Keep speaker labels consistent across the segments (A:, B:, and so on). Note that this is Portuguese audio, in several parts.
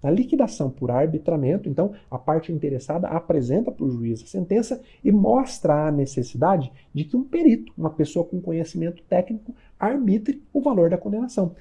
A: Na liquidação por arbitramento, então, a parte interessada apresenta para o juiz a sentença e mostra a necessidade de que um perito, uma pessoa com conhecimento técnico, arbitre o valor da condenação.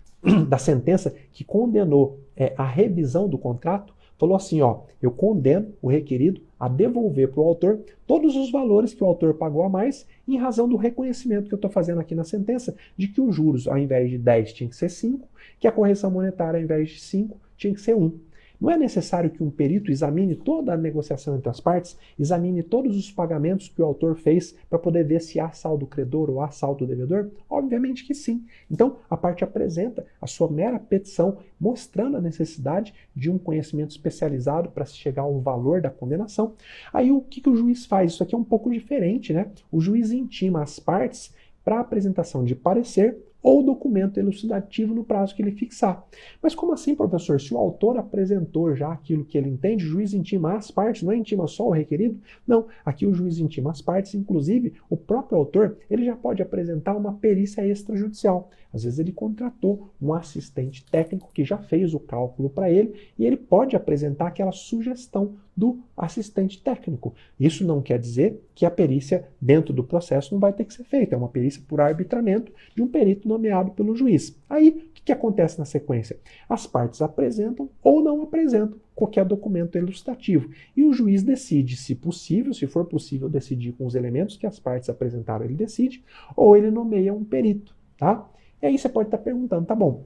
A: Da sentença que condenou a revisão do contrato, falou assim, ó, eu condeno o requerido a devolver para o autor todos os valores que o autor pagou a mais em razão do reconhecimento que eu estou fazendo aqui na sentença de que os juros, ao invés de 10, tinha que ser 5, que a correção monetária, ao invés de 5, tinha que ser 1. Não é necessário que um perito examine toda a negociação entre as partes, examine todos os pagamentos que o autor fez para poder ver se há saldo credor ou há saldo devedor? Obviamente que sim. Então, a parte apresenta a sua mera petição, mostrando a necessidade de um conhecimento especializado para se chegar ao valor da condenação. Aí, o que o juiz faz? Isso aqui é um pouco diferente, né? O juiz intima as partes para a apresentação de parecer ou documento elucidativo no prazo que ele fixar. Mas como assim, professor? Se o autor apresentou já aquilo que ele entende, o juiz intima as partes, não é intima só o requerido? Não, aqui o juiz intima as partes, inclusive o próprio autor, ele já pode apresentar uma perícia extrajudicial. Às vezes ele contratou um assistente técnico que já fez o cálculo para ele e ele pode apresentar aquela sugestão do assistente técnico. Isso não quer dizer que a perícia dentro do processo não vai ter que ser feita. É uma perícia por arbitramento de um perito nomeado pelo juiz. Aí, o que acontece na sequência? As partes apresentam ou não apresentam qualquer documento elucidativo. E o juiz decide, se possível, se for possível decidir com os elementos que as partes apresentaram, ele decide, ou ele nomeia um perito, tá? E aí você pode estar perguntando, tá bom,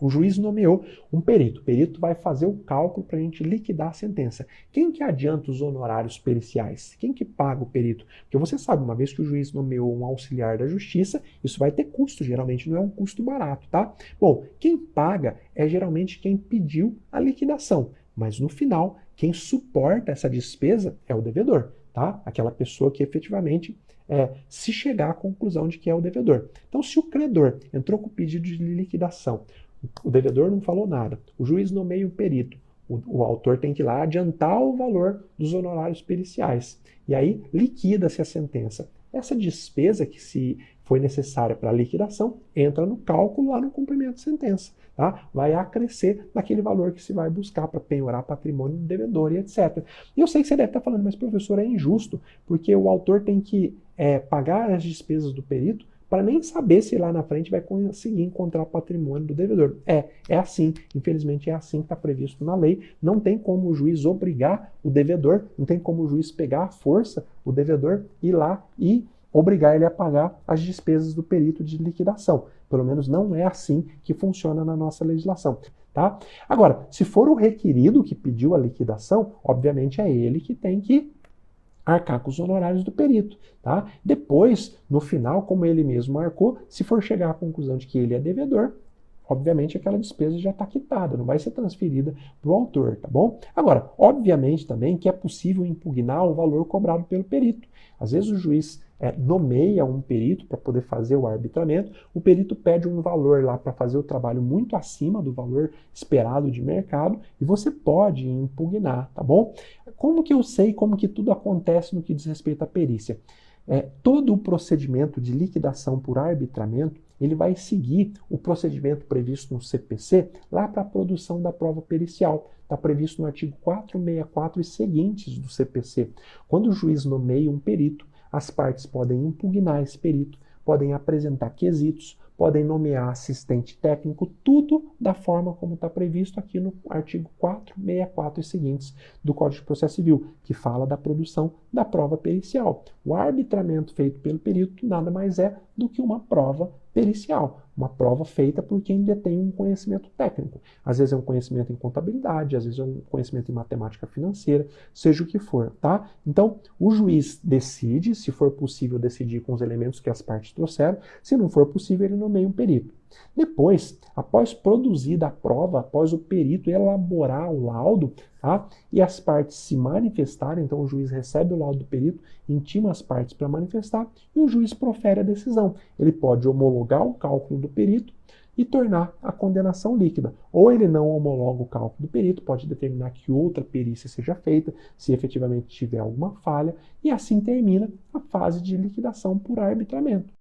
A: o juiz nomeou um perito. O perito vai fazer o cálculo para a gente liquidar a sentença. Quem que adianta os honorários periciais? Quem que paga o perito? Porque você sabe, uma vez que o juiz nomeou um auxiliar da justiça, isso vai ter custo, geralmente não é um custo barato, tá? Bom, quem paga é geralmente quem pediu a liquidação, mas no final, quem suporta essa despesa é o devedor, tá? Aquela pessoa que efetivamente se chegar à conclusão de que é o devedor. Então, se o credor entrou com o pedido de liquidação, o devedor não falou nada, o juiz nomeia um perito, o autor tem que ir lá adiantar o valor dos honorários periciais. E aí liquida-se a sentença. Essa despesa que se foi necessária para a liquidação entra no cálculo lá no cumprimento de sentença. Tá? Vai acrescer naquele valor que se vai buscar para penhorar patrimônio do devedor e etc. E eu sei que você deve estar falando, mas professor, é injusto, porque o autor tem que pagar as despesas do perito para nem saber se lá na frente vai conseguir encontrar patrimônio do devedor. É assim, infelizmente é assim que está previsto na lei. Não tem como o juiz obrigar o devedor, não tem como o juiz pegar à força o devedor, ir lá e obrigar ele a pagar as despesas do perito de liquidação. Pelo menos não é assim que funciona na nossa legislação. Tá? Agora, se for o requerido que pediu a liquidação, obviamente é ele que tem que arcar com os honorários do perito. Tá? Depois, no final, como ele mesmo marcou, se for chegar à conclusão de que ele é devedor, obviamente aquela despesa já está quitada, não vai ser transferida para o autor, tá bom? Agora, obviamente também que é possível impugnar o valor cobrado pelo perito. Às vezes o juiz nomeia um perito para poder fazer o arbitramento, o perito pede um valor lá para fazer o trabalho muito acima do valor esperado de mercado e você pode impugnar, tá bom? Como que eu sei como que tudo acontece no que diz respeito à perícia? Todo o procedimento de liquidação por arbitramento, ele vai seguir o procedimento previsto no CPC lá para a produção da prova pericial. Está previsto no artigo 464 e seguintes do CPC. Quando o juiz nomeia um perito, as partes podem impugnar esse perito, podem apresentar quesitos, podem nomear assistente técnico, tudo da forma como está previsto aqui no artigo 464 e seguintes do Código de Processo Civil, que fala da produção da prova pericial. O arbitramento feito pelo perito nada mais é do que uma prova pericial, uma prova feita por quem detém um conhecimento técnico. Às vezes é um conhecimento em contabilidade, às vezes é um conhecimento em matemática financeira, seja o que for, tá? Então, o juiz decide, se for possível decidir com os elementos que as partes trouxeram, se não for possível, ele nomeia um perito. Depois, após produzida a prova, após o perito elaborar o laudo, tá? E as partes se manifestarem, então o juiz recebe o laudo do perito, intima as partes para manifestar e o juiz profere a decisão. Ele pode homologar o cálculo do perito e tornar a condenação líquida. Ou ele não homologa o cálculo do perito, pode determinar que outra perícia seja feita, se efetivamente tiver alguma falha, e assim termina a fase de liquidação por arbitramento.